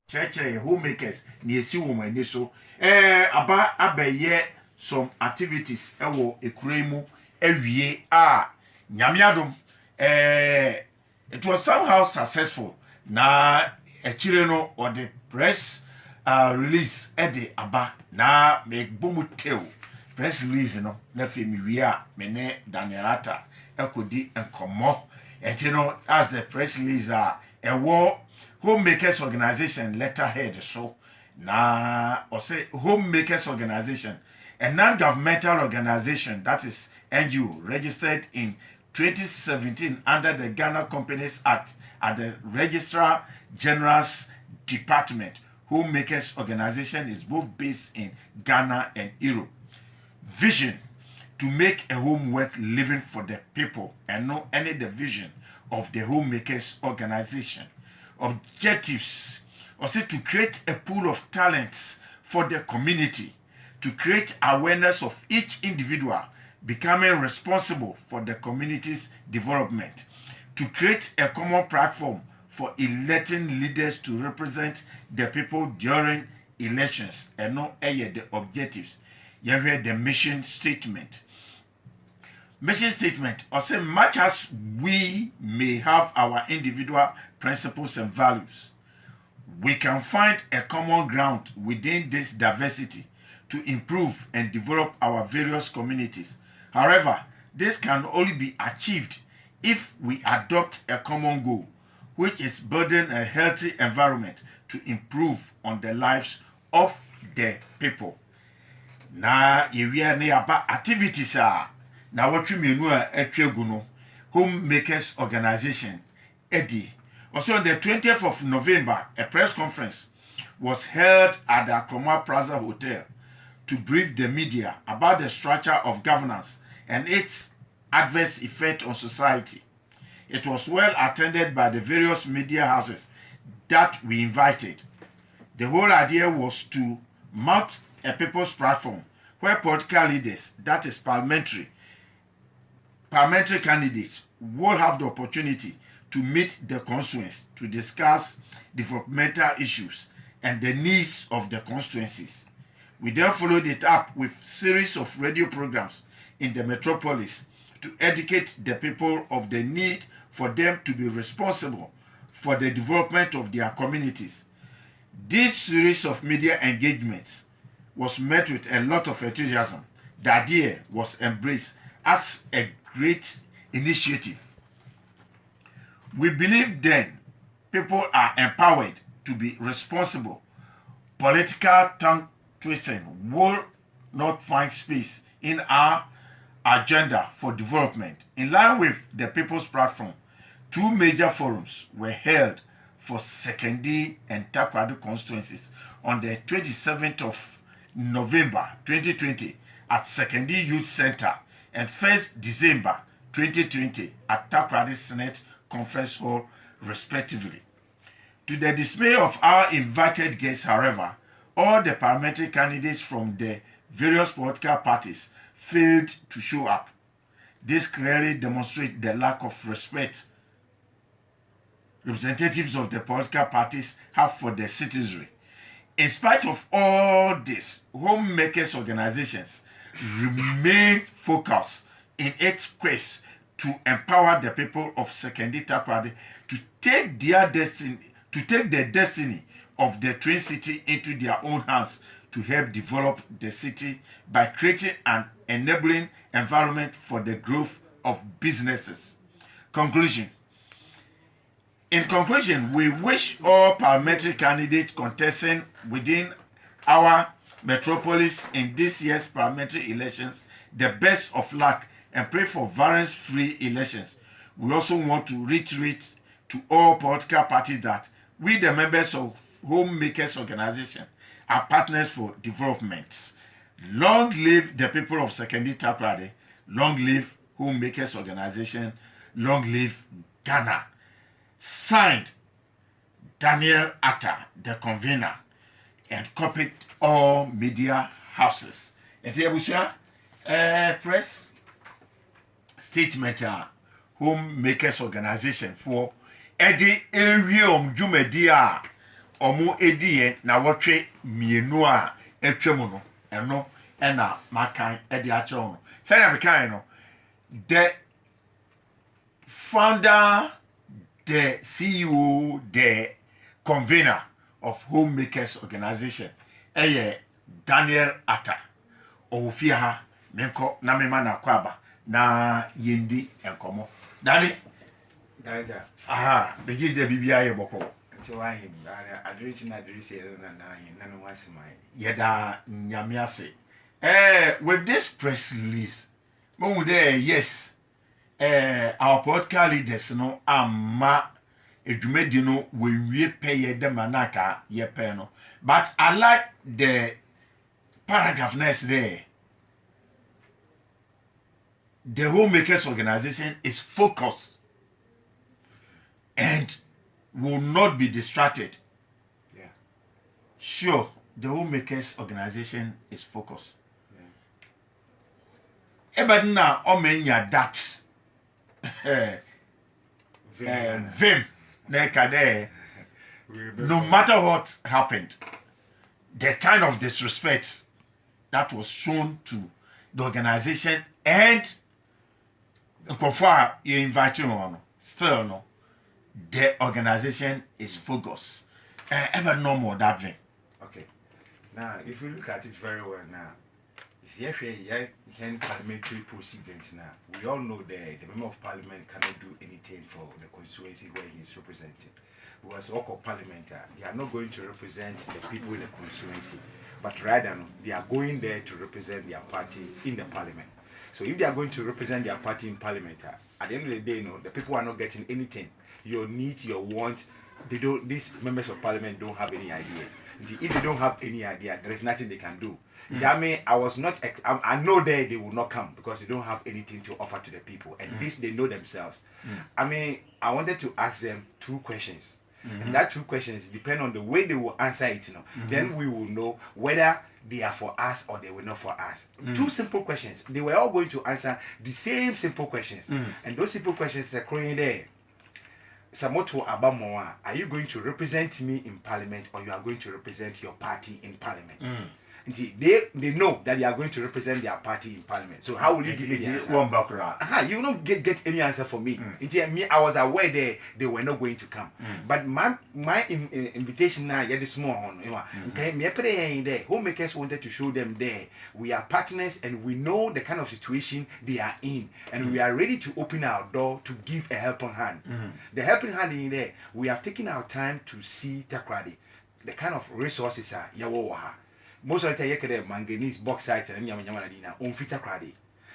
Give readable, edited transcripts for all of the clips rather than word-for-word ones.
Chere homemakers ni esi wo mani so aba abaye some activities ewo ekure mu awie a nyamiadom it was somehow successful na echire no or the press release ede aba na me bomu tew press release no na fe mi wie a me ne Daniel Atta ekodi enkomo enti no as the press release ewo Homemakers Organization letterhead so na or say Homemakers Organization, a non-governmental organization that is NGO registered in 2017 under the Ghana Companies Act at the Registrar General's Department. Homemakers Organization is both based in Ghana and Europe. Vision to make a home worth living for the people, and no any the vision of the Homemakers Organization. Objectives also to create a pool of talents for the community, to create awareness of each individual becoming responsible for the community's development, to create a common platform for electing leaders to represent the people during elections, and not the objectives. You hear the mission statement. Mission statement also, much as we may have our individual principles and values, we can find a common ground within this diversity to improve and develop our various communities. However, this can only be achieved if we adopt a common goal, which is building a healthy environment to improve on the lives of the people. Na yewia ne aba activities na watwi menu a atwagu no Homemakers Organization Eddie. Also on the 20th of November, a press conference was held at the Akroma Plaza Hotel to brief the media about the structure of governance and its adverse effect on society. It was well attended by the various media houses that we invited. The whole idea was to mount a people's platform where political leaders, that is parliamentary candidates, will have the opportunity to meet the constituents to discuss developmental issues and the needs of the constituencies. We then followed it up with a series of radio programs in the metropolis to educate the people of the need for them to be responsible for the development of their communities. This series of media engagements was met with a lot of enthusiasm. The idea was embraced as a great initiative. We believe then people are empowered to be responsible. Political tongue twisting will not find space in our agenda for development. In line with the People's Platform, two major forums were held for Sekondi and Takoradi constituencies on the 27th of November 2020 at Sekondi Youth Center and 1st December 2020 at Takoradi Senate Conference Hall, respectively. To the dismay of our invited guests, however, all the parliamentary candidates from the various political parties failed to show up. This clearly demonstrates the lack of respect representatives of the political parties have for the citizenry. In spite of all this, Homemakers Organizations remain focused in its quest to empower the people of Sekondi Takoradi to take the destiny of the Twin City into their own hands to help develop the city by creating an enabling environment for the growth of businesses. In conclusion, we wish all parliamentary candidates contesting within our metropolis in this year's parliamentary elections the best of luck and pray for variance-free elections. We also want to reiterate to all political parties that we, the members of Homemakers Organization, are partners for development. Long live the people of Sekondi Takoradi. Long live Homemakers Organization. Long live Ghana. Signed, Daniel Atta, the convener, and copied all media houses. And here press statement Homemakers Organization for Eddie Arium Jumedia omo edie na wotwe mienu a etwam no eno na makan e de a kire no say na mekan no the founder, the CEO, the convener of Homemakers Organization, Daniel Atta. Ofia ha menko na mema na kwaba na yendi enkomo. Dani? Director. Aha, beji de bibia ye boko. Tiwahi, adrich na adrisi na no wasimai. Yeda nyame ase. With this press release, mo there yes. Our political leaders no amma edwumedi no we pay ye dem anaka ye pay no. But I like the paragraph next there. The Homemakers Organization is focused and will not be distracted. Yeah. Sure, the Homemakers Organization is focused. Everybody now omenya that vim no matter what happened, the kind of disrespect that was shown to the organization and you invite you on still no the organization is focused ever no more that thing. Okay, now if you look at it very well now, it's parliamentary proceedings now. We all know that the member of parliament cannot do anything for the constituency where he is represented. Because all of parliament, they are not going to represent the people in the constituency, but rather they are going there to represent their party in the parliament. So if they are going to represent their party in parliament, at the end of the day, the people are not getting anything. Your needs, your wants, they don't. These members of parliament don't have any idea. If they don't have any idea, there is nothing they can do. Jamie, I know that they will not come because they don't have anything to offer to the people, and this they know themselves. I wanted to ask them 2 questions, and that 2 questions depend on the way they will answer it. Then we will know whether they are for us or they were not for us. 2 simple questions. They were all going to answer the same simple questions, and those simple questions are crying there. Samoto Abamoa, are you going to represent me in parliament or you are going to represent your party in parliament? They know that they are going to represent their party in parliament. So how will you give me the answer? You will not get any answer for me. I was aware they were not going to come. But my invitation now, yeah, this small Homemakers wanted to show them there. We are partners and we know the kind of situation they are in. And we are ready to open our door to give a helping hand. The helping hand in there, we have taken our time to see Takoradi. The kind of resources are Yawaha. Most of the time, you get manganese, bauxite, and yamanadina on fit Takoradi.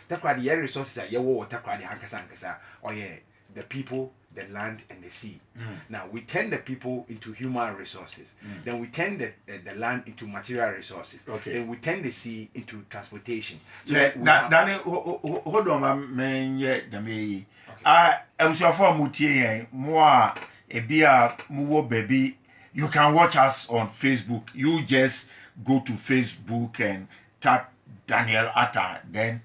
Takoradi resources are Yawo, Takoradi, Hankasankasa, or the people, the land, and the sea. Now we turn the people into human resources. Then we turn the land into material resources. Then we turn the sea into transportation. So Danny, hold on, man, the me. I was your form more a beer, more baby. You can watch us on Facebook. You just go to Facebook and tap Daniel Atta. Then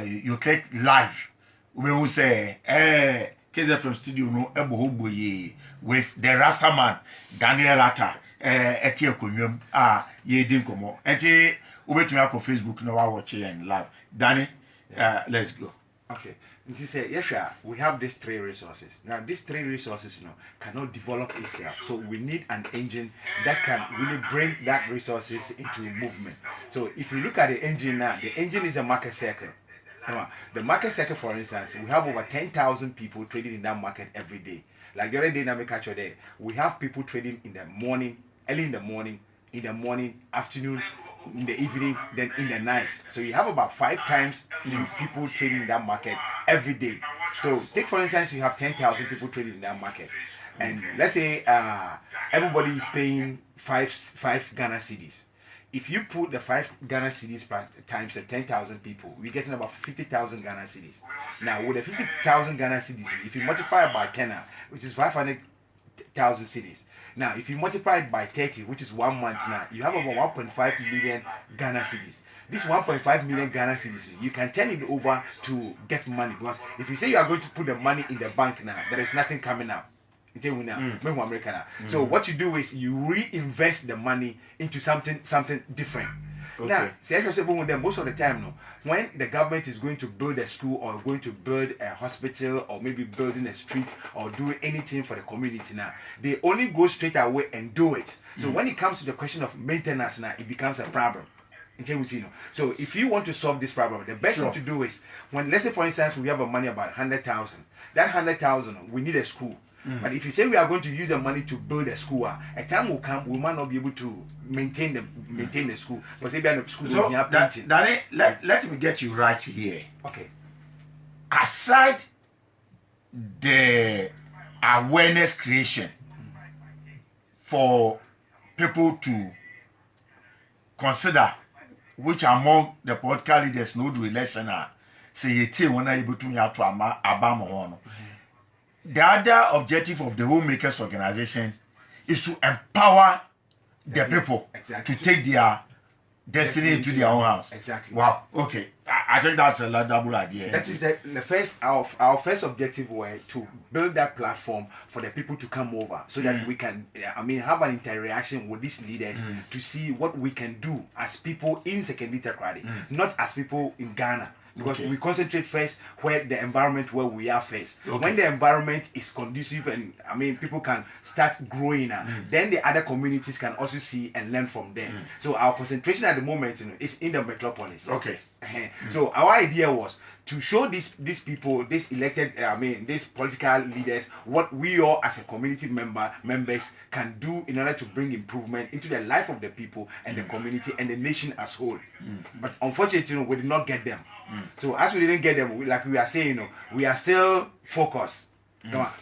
you click live. We will say, KZFM Studio no ebohoboye with the Rastaman Daniel Atta. Etie Kunyum ye din komo. Enti ubetumi akọ Facebook no wa watch and live. Danny, let's go. Okay. And she said, yes, sir, we have these 3 resources. Now, these 3 resources, cannot develop itself. So we need an engine that can really bring that resources into movement. So if you look at the engine now, the engine is a market circle. The market circle, for instance, we have over 10,000 people trading in that market every day. Like the other day, Namikacho there, we have people trading in the morning, early in the morning, afternoon, in the evening, then in the night. So you have about 5 times people trading in that market every day. So take for instance, you have 10,000 people trading in that market, and let's say everybody is paying 5 Ghana cedis. If you put the 5 Ghana cedis times the 10,000 people, we're getting about 50,000 Ghana cedis. Now with the 50,000 Ghana cedis, if you multiply it by 10, which is 500,000 cedis. Now, if you multiply it by 30, which is 1 month now, you have about 1.5 million Ghana cedis. This 1.5 million Ghana cedis, you can turn it over to get money. Because if you say you are going to put the money in the bank now, there is nothing coming out. So what you do is you reinvest the money into something different. Okay. Now, most of the time, no, when the government is going to build a school or going to build a hospital or maybe building a street or doing anything for the community now, they only go straight away and do it. So when it comes to the question of maintenance now, it becomes a problem. So if you want to solve this problem, the best thing to do is when, let's say for instance, we have a money about 100,000. That 100,000, we need a school. But if you say we are going to use the money to build a school, a time will come we might not be able to maintain the school. But say the school So will be Danny, let me get you right here. Okay. Aside the awareness creation for people to consider which among the political leaders no do election are say you when able to have to abama. The other objective of the homemakers organization is to empower the people to take their destiny into their own house. Exactly. Wow. Okay. I think that's a laudable idea. That is the first our first objective was to build that platform for the people to come over so that we can have an interaction with these leaders to see what we can do as people in Sekondi Takoradi, not as people in Ghana. Because we concentrate first where the environment where we are first. When the environment is conducive and people can start growing, then the other communities can also see and learn from them. So our concentration at the moment, is in the metropolis. Okay. So our idea was to show these people, these elected, these political leaders, what we all as a community members can do in order to bring improvement into the life of the people and the community and the nation as whole. But unfortunately, we did not get them. So as we didn't get them, like we are saying, we are still focused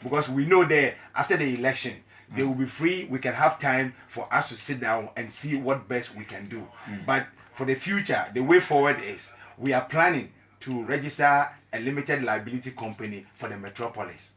because we know that after the election, they will be free. We can have time for us to sit down and see what best we can do. But for the future, the way forward is we are planning to register a limited liability company for the metropolis.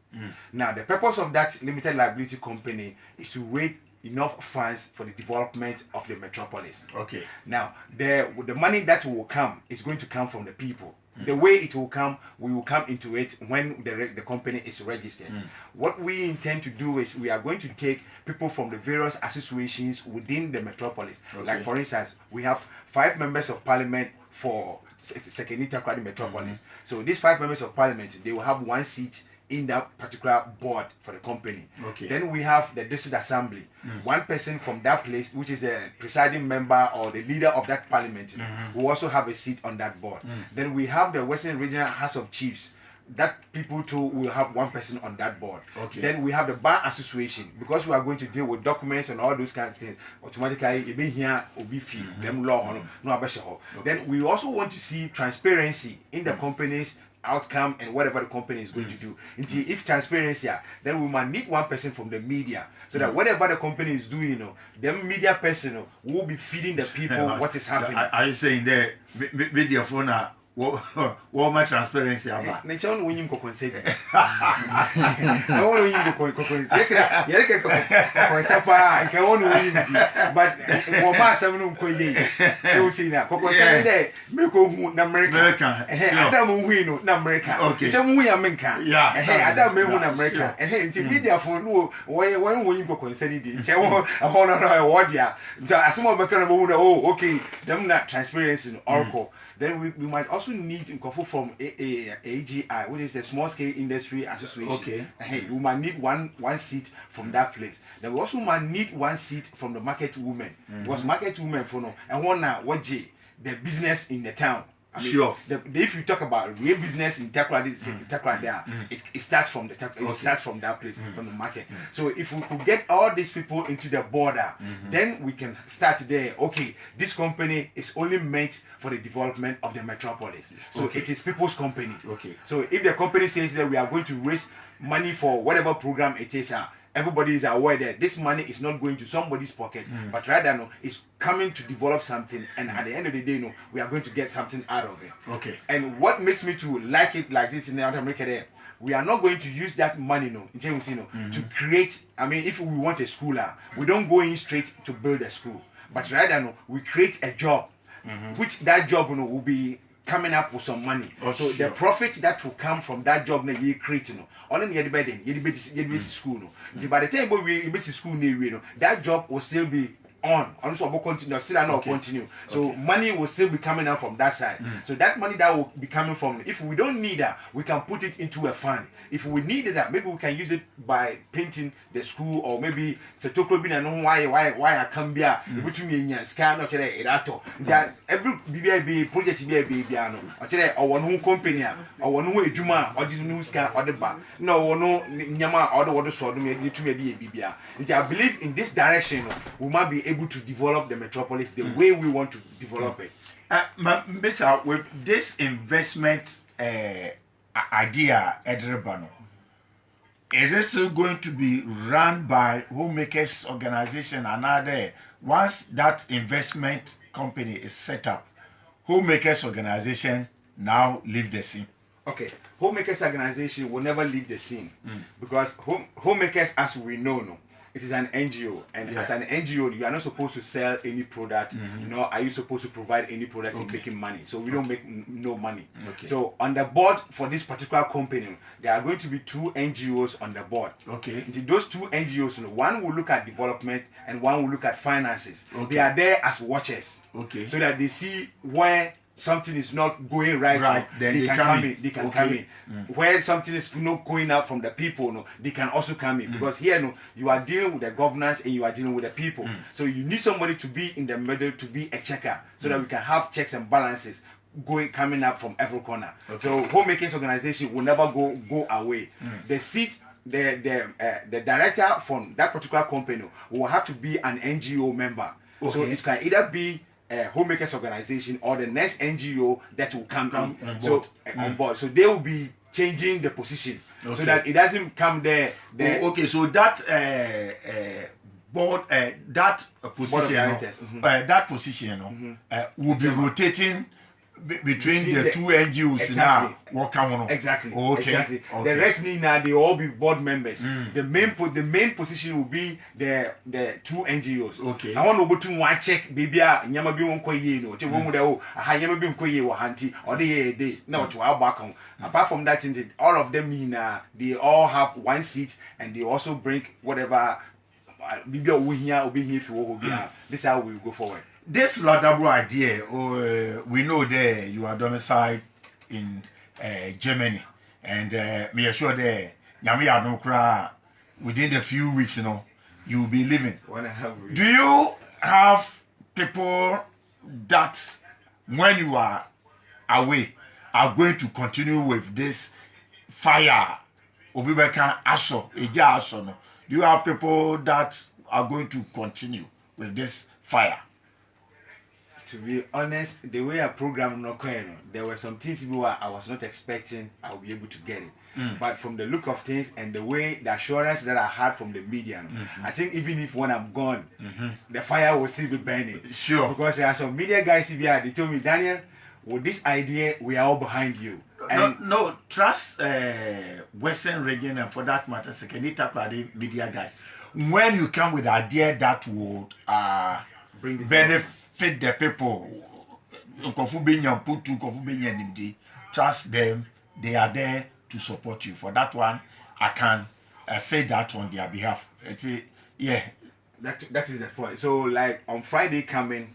Now, the purpose of that limited liability company is to raise enough funds for the development of the metropolis. Okay. Now, the money that will come is going to come from the people. The way it will come, we will come into it when the company is registered. What we intend to do is we are going to take people from the various associations within the metropolis. Like for instance, we have 5 members of parliament for Sekondi Takoradi metropolis. So these 5 members of parliament, they will have 1 seat in that particular board for the company. Then we have the district assembly. 1 person from that place, which is the presiding member or the leader of that parliament, will also have a seat on that board. Then we have the Western Regional House of Chiefs. That people too will have 1 person on that board. Then we have the bar association, because we are going to deal with documents and all those kind of things. Automatically, you be here, be fee them law no. Then we also want to see transparency in the companies outcome and whatever the company is going to do. If transparency, then we might need 1 person from the media, so that whatever the company is doing, the media person will be feeding the people what is happening. Are you saying that media phone what my transparency about? Nature on winning concede. No one winning concede. And can only win, but what master no koye. You see now, concede there. Meko America. Adam win no America. Okay. Jamu win America. Yeah. Adam win America. And media for no when winning concede. Jamu a honor award ya. As more American okay. Them not transparency oracle. Then we might also need Nkofu from AGI, which is the Small Scale Industry Association. Okay. We might need one seat from that place. Then we also might need 1 seat from the market women. Because market women for no and one what the business in the town. Sure. If you talk about real business in Takoradi, it starts from it starts from that place, from the market. So if we could get all these people into the border, then we can start there. Okay, this company is only meant for the development of the metropolis. So it is people's company. Okay. So if the company says that we are going to raise money for whatever program it is, everybody is aware that this money is not going to somebody's pocket, but rather it's coming to develop something, and at the end of the day, we are going to get something out of it. Okay. And what makes me to like it like this in North America there, we are not going to use that money to create, if we want a school, we don't go in straight to build a school, but rather we create a job, which that job will be coming up with some money. Oh, so sure. the profit that will come from that job na you create no only the bed you be school no. By the time we be school no, that job will still be on also will continue still not continue. So money will still be coming out from that side. So that money that will be coming from, if we don't need that, we can put it into a fund. If we need that, maybe we can use it by painting the school, or maybe setoko bi na no why I come here between me and scan no chere erato that every BBI project BBI no o chere o wono company o wono edwuma o di no scan o de ba no wono nyama o de wodo so do me tumi bi BBI. I believe in this direction we might be able to develop the metropolis the way we want to develop it. Mr. With this investment idea, Edrebano, is it still going to be run by Homemakers Organization and other? Once that investment company is set up, Homemakers Organization now leave the scene. Okay, Homemakers Organization will never leave the scene because Homemakers, as we know, it is an NGO, and as an NGO, you are not supposed to sell any product. Nor are you supposed to provide any products in making money. So we don't make no money. So on the board for this particular company, there are going to be 2 NGOs on the board. And those 2 NGOs, one will look at development and one will look at finances. They are there as watchers, so that they see where something is not going right, then they can come in. They can come in. Where something is not going out from the people, they can also come in. Because here, you are dealing with the governance and you are dealing with the people. So you need somebody to be in the middle, to be a checker, so that we can have checks and balances coming up from every corner. So Homemakers Organization will never go away. The seat, the director from that particular company will have to be an NGO member. So it can either be Homemakers Organization or the next NGO that will come on board. So they will be changing the position so that it doesn't come there. So that board, that position, that position will be rotating between the 2 NGOs now. Exactly. The rest they all be board members. The main position will be the 2 NGOs. I want to one check baby nyama bi won koye no. Che won da nyama bi koye wo hanti or dey na what back on. Apart from that, all of them they all have 1 seat and they also bring whatever baby we here if you this is how we will go forward. This laudable idea, we know there you are domiciled in Germany, and me assure there, within a few weeks, you will be leaving. Do you have people that, when you are away, are going to continue with this fire? Do you have people that are going to continue with this fire? To be honest, the way I programmed there were some things I was not expecting I would be able to get it. But from the look of things and the way the assurance that I had from the media, I think even if when I'm gone, the fire will still be burning. Sure. Because there are some media guys here, they told me, Daniel, with this idea, we are all behind you. And no, trust Western region, and for that matter, secondary media guys. When you come with an idea that would benefit the people, trust them, they are there to support you. For that one, I can say that on their behalf. That is the point. So like on Friday coming,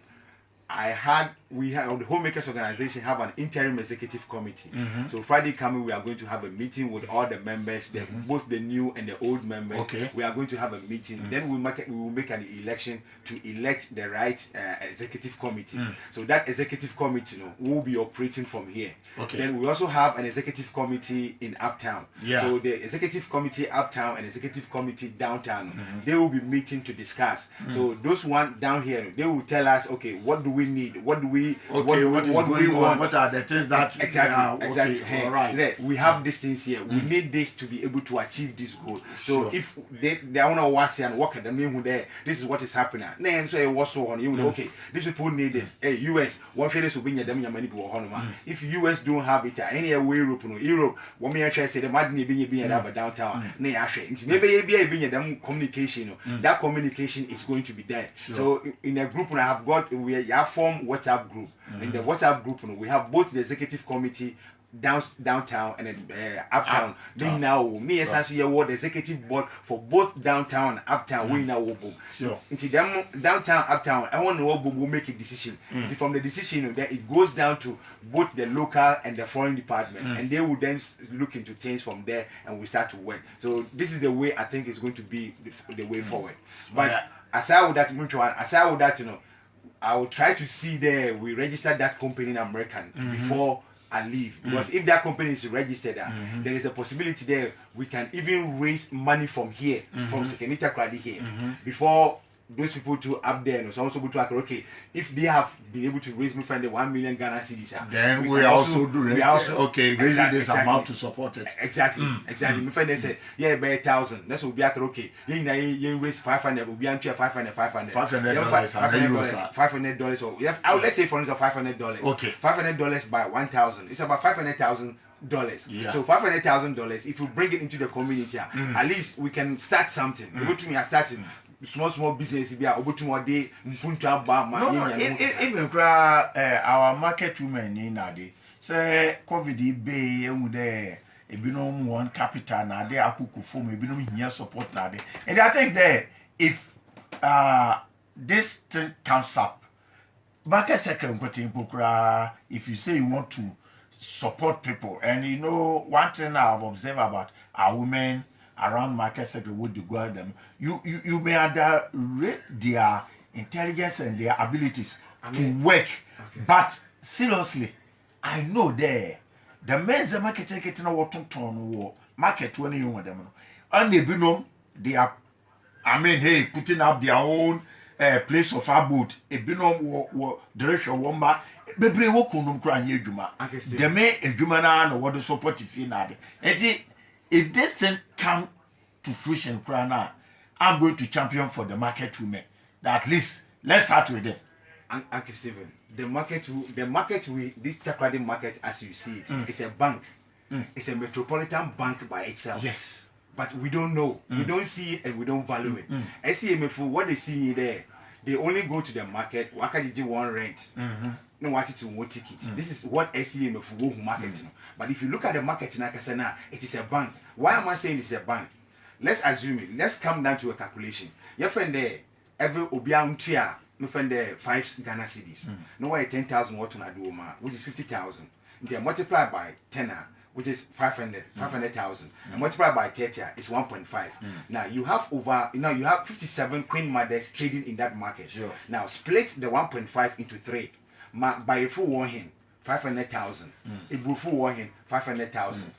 we have the Homemakers Organization have an interim executive committee. So Friday coming, we are going to have a meeting with all the members, both the new and the old members. We are going to have a meeting. Then we will make an election to elect the right executive committee. So that executive committee will be operating from here. Then we also have an executive committee in Uptown. So the executive committee Uptown and executive committee downtown, they will be meeting to discuss. So those one down here, they will tell us, okay, what do we need? What do we what do we want? What are the things that exactly? All right. Today, we have these things here. We need this to be able to achieve this goal. So if they want to watch and work at the main there, this is what is happening. Then so what's so on you? Okay, these people need this. Hey, US, what this will be them money to if US don't have it, any way Europe, what me actually say the madness be downtown. Nay, actually, maybe be them communication. That communication is going to be there. So in a group, I have got we have formed WhatsApp WhatsApp group. In the WhatsApp group, we have both the executive committee downtown and uptown. Then now me essentially the executive board for both downtown and uptown. We now boom. Sure. Into them downtown, uptown. I want to know will make a decision. From the decision, then it goes down to both the local and the foreign department, and they will then look into things from there, and we start to work. So this is the way I think is going to be the way forward. But aside with that, you know, I will try to see there we register that company in American before I leave, because if that company is registered, there is a possibility there we can even raise money from here, from Sekenita Kradi here, before those people to up there and also able to ask, okay, if they have been able to raise me from the 1 million Ghana cedis, then we also do raising this exactly, amount to support it. Exactly. Me friend they say, yeah, by 1,000. That's what we are okay. You raise 500, we are $500. $500 or let's say for instance $500. Okay. $500 by 1,000. It's about $500,000. Yeah. So $500,000, if you bring it into the community, at least we can start something. Able to me starting small business be able to more day even our market women in ade say COVID be there ebinom one capital na ade akuku form ebinom here support na ade, and I think that if this thing comes up market secretary if you say you want to support people, and you know one thing I've observed about our women around market sector would go them, you may underrate their intelligence and their abilities to work. Okay. But seriously, I know the men's market getting a water ton market when you want them, and they are putting up their own place of abode. A binom direction womba bebre wo kunum kra anye adwuma. The men adwuma na no what support if you na de. If this thing come to fruition, I'm going to champion for the market women. That at least let's start with them. Uncle Steven, this Takoradi market, as you see it, it's a bank. It's a metropolitan bank by itself. Yes. But we don't know. We don't see it and we don't value it. SCMFO, what they see there, they only go to the market. Wakajiji one rent. No, what it's one ticket. This is what SCMFO market. But if you look at the market in Akasana, it is a bank. Why am I saying it's a bank? Let's assume it. Let's come down to a calculation. Your friend there, every Obiang Tia, no friend there, 5 Ghana cedis. No way 10,000 what on do, which is 50,000. They multiply by 10, which is 500,000. And multiply by 30 is 1.5. Now you have you have 57 queen mothers trading in that market. Sure. Now split the 1.5 into 3. By a full warning, 500,000. A full warning, 500,000.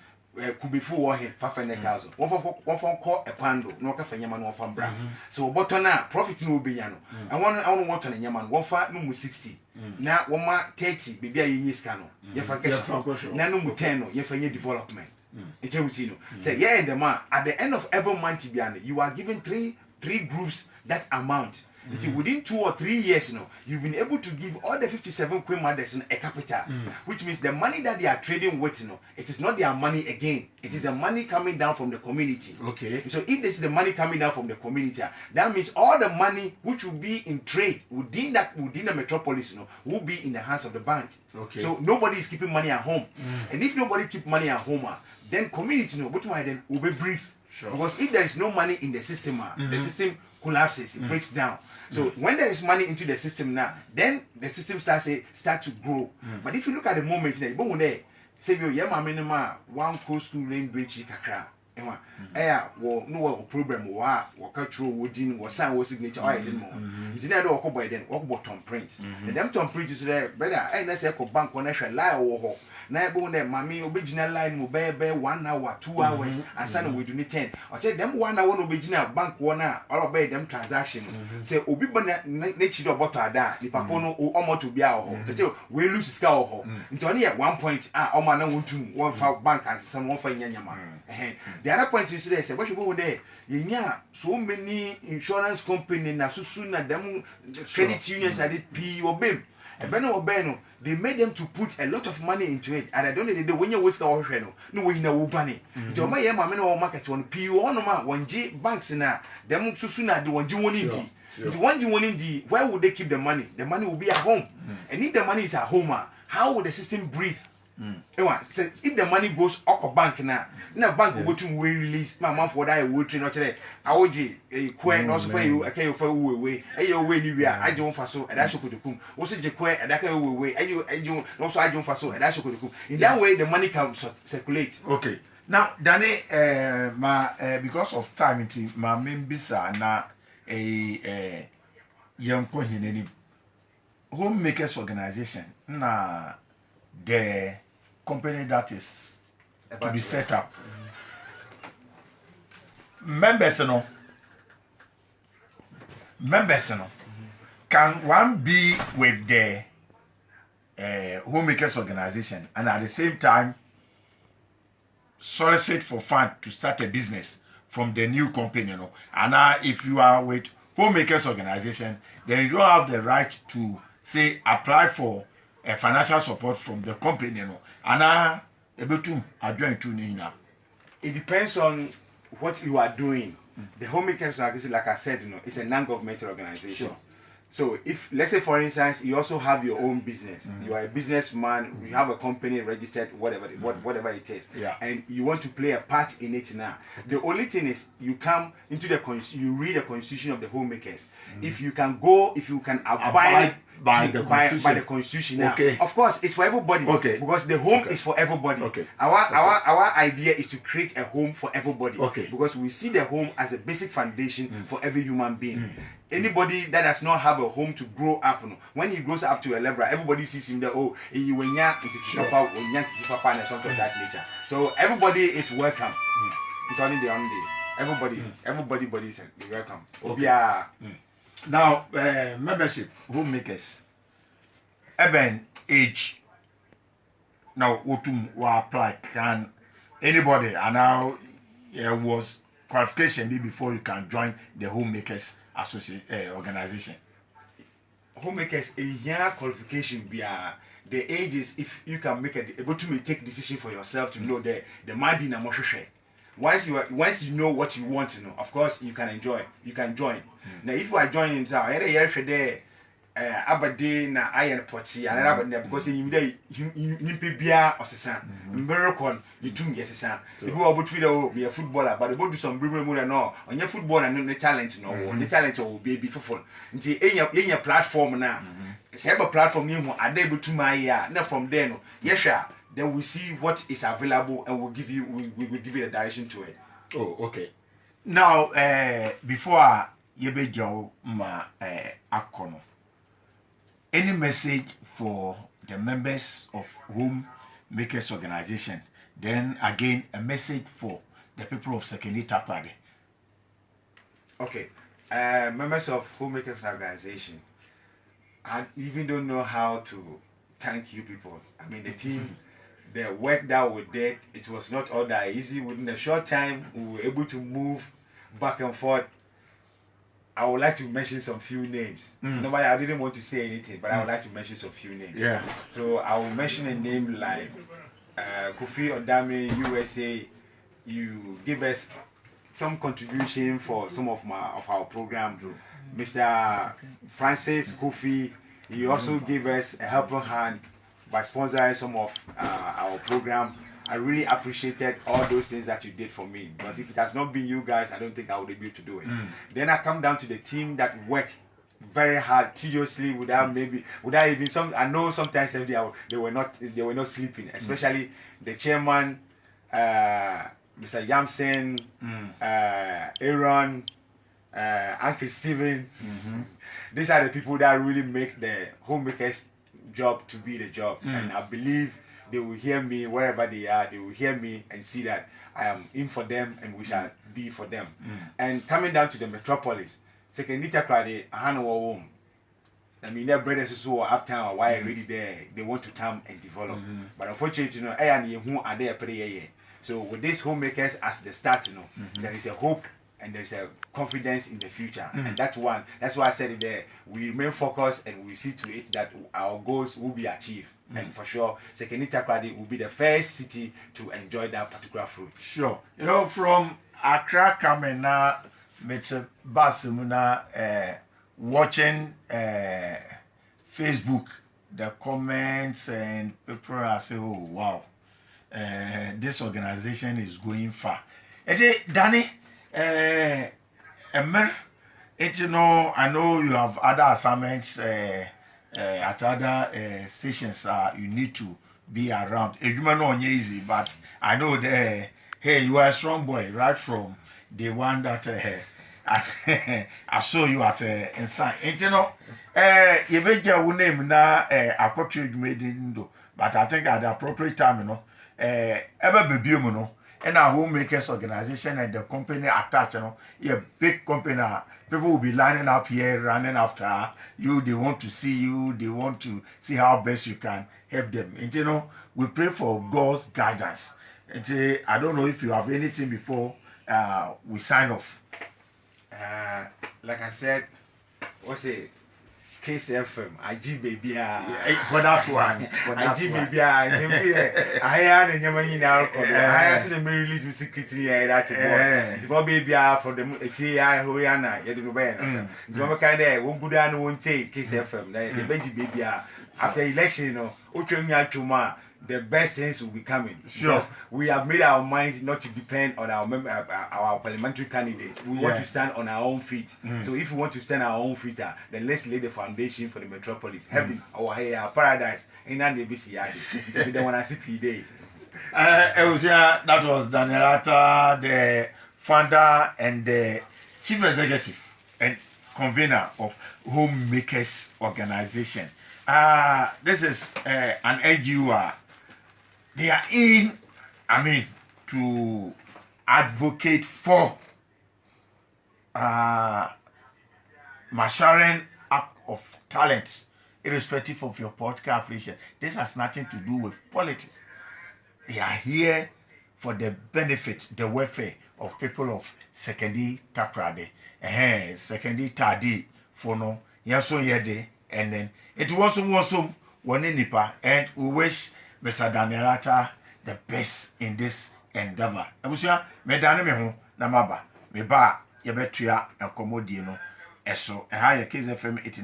Could be full warning, 500,000. One from call a pando, no cafe yaman, one from brown. So what on now, profit no be yano. And one want on a yaman, 1 60. Now 1 30, baby in this cano. Nano 10, you for your development. Say, yeah, the man at the end of every month, you are given three groups that amount. Until within 2 or 3 years, you've been able to give all the 57 queen mothers a capital, which means the money that they are trading with, it is not their money again. It is the money coming down from the community. Okay. So if this is the money coming down from the community, that means all the money which will be in trade within the metropolis, will be in the hands of the bank. Okay. So nobody is keeping money at home, and if nobody keep money at home, then community, then will be brief. Sure. Because if there is no money in the system, the system collapses, it breaks down. So when there is money into the system now, then the system start to grow. But if you look at the moment, say you one coast school name bridge kakra. No problem cultural wooding or sign was signature or Tom print. And them Tom print is there, brother. I say bank on a lie or na ebe one mami obegina line mo be 1 hour 2 hours and san we do 10 o che dem 1 hour no obegina bank one all obey them transaction say obi ba na chiri oboto ada ni papa no omoto bia ho che we lose ska ho nti on here 1 point oma na wontum won fa bank and some won fa nyanyama the other point is say what you go there yenya so many insurance company na susu na them credit unions are p obem they made them to put a lot of money into it, and I don't know when you waste our no way no money. Joma market on PO on one G banks na them susuna the one G1 Sure. When you want the where would they keep the money? The money will be at home. And if the money is at home, how will the system breathe? If the money goes up bank now bank will go to release my mom for that will train or today I would a queen also for you okay for way you are I don't for so and that's could come also the queen and that way you also I don't for so and that's could come in that way the money can circulate. Okay, now Danny because of time it my main bisa na a young point homemakers organization na the company that is to be set up. Members can one be with the homemakers organization and at the same time solicit for fund to start a business from the new company, and if you are with homemakers organization, then you don't have the right to say apply for a financial support from the company, and join to Nina. It depends on what you are doing. The homemakers organization, like I said, it's a non-governmental organization. Sure. So if, let's say for instance, you also have your own business, you are a businessman, you have a company registered, whatever it is, and you want to play a part in it now. The only thing is you come into you read the constitution of the homemakers. If you can abide by the constitution now. Okay. Of course, it's for everybody. Okay. Because the home is for everybody. Okay. Our idea is to create a home for everybody. Okay. Because we see the home as a basic foundation for every human being. Anybody that does not have a home to grow up, when he grows up to a level, everybody sees him there. Oh, papa and something of that nature. So everybody is welcome. Everybody is welcome. Okay. Now, membership, homemakers, even age. Now, what to apply? Can anybody, and now was qualification be before you can join the homemakers organization? Homemakers, a year qualification be the age is if you can make able to take decision for yourself to know the money na moshwe. Once you know what you want to know, of course you can join. Now if you are joining now, every year for there abade na iron potty and abade because you bia osesa miracle you too yesesa you go about to be a footballer but about do some bring no on your football and no talent the talent will be full nti enya platform na it's a platform you are able to my na from there no yesha then we see what is available and we'll give you the direction to it. Oh, okay. Now, before you be Joe Akono, any message for the members of Homemakers Organization? Then again, a message for the people of Sekenita Party. Okay, members of Homemakers Organization, I even don't know how to thank you people. I mean, the team. The work that we did, it was not all that easy. Within a short time, we were able to move back and forth. I would like to mention some few names. Nobody, I didn't want to say anything, but I would like to mention some few names. Yeah. So I will mention a name like Kofi Odame, USA. You give us some contribution for some of our program. Mr. Francis Kofi, he also gave us a helping hand by sponsoring some of our program. I really appreciated all those things that you did for me, because if it has not been you guys, I don't think I would be able to do it. Then I come down to the team that worked very hard, tediously, without even some. I know sometimes they were not sleeping, especially the chairman, Mr. Yamsen, Aaron, Uncle Steven. These are the people that really make the homemakers job to be the job, and I believe they will hear me wherever they are. They will hear me and see that I am in for them and we shall be for them. And coming down to the metropolis, Sekenita Krade, Ahano, I mean, their brothers who are uptown or why already there, they want to come and develop. But unfortunately, I and you who are there pretty. So with these homemakers as the start, there is a hope and there's a confidence in the future. And that's why I said it there. We remain focused and we see to it that our goals will be achieved. And for sure, Sekenita Krade will be the first city to enjoy that particular fruit. Sure. From Accra coming now, Mr. Basumuna watching Facebook, the comments, and people are saying, oh, wow, this organization is going far. And say, Danny, I know you have other assignments at other stations. You need to be around. It's not easy, but I know that, hey, you are a strong boy right from the one that I saw you at inside. You know, you make your name now. I got you made it, but I think at the appropriate time, you know, ever be you know. And our homemakers organization and the company attached, you know, a big company. People will be lining up here, running after you. They want to see you. They want to see how best you can help them. And you know, we pray for God's guidance. And I don't know if you have anything before we sign off. Like I said, what's it? KCFM, IG baby, for that one. IG baby, I had a Yamani now. I asked them to release me secretly. That's it. For baby, for them, if you are Horiana, you don't know. The kind of won't go down, won't take KCFM. The Benji baby, after election, you know, Uchumi the best things will be coming. Sure. Because we have made our mind not to depend on our parliamentary candidates. We want to stand on our own feet. So if we want to stand on our own feet, then let's lay the foundation for the metropolis. Heaven, our paradise. In that ABC, the one I see today. That was Danielata, the founder and the chief executive and convener of Homemakers Organization. This is an NGO. They are in, to advocate for maturing up of talent, irrespective of your political affiliation. This has nothing to do with politics. They are here for the benefit, the welfare of people of Sekondi Takoradi, Sekondi Tadi, Fono, Yaso Yede, and then it was also one nipa, and we wish Mr. Danielata the best in this endeavor. Abusia, me dane me ho na maba, me ba ye betua enkomodi no eso. Eha ye KZFM 89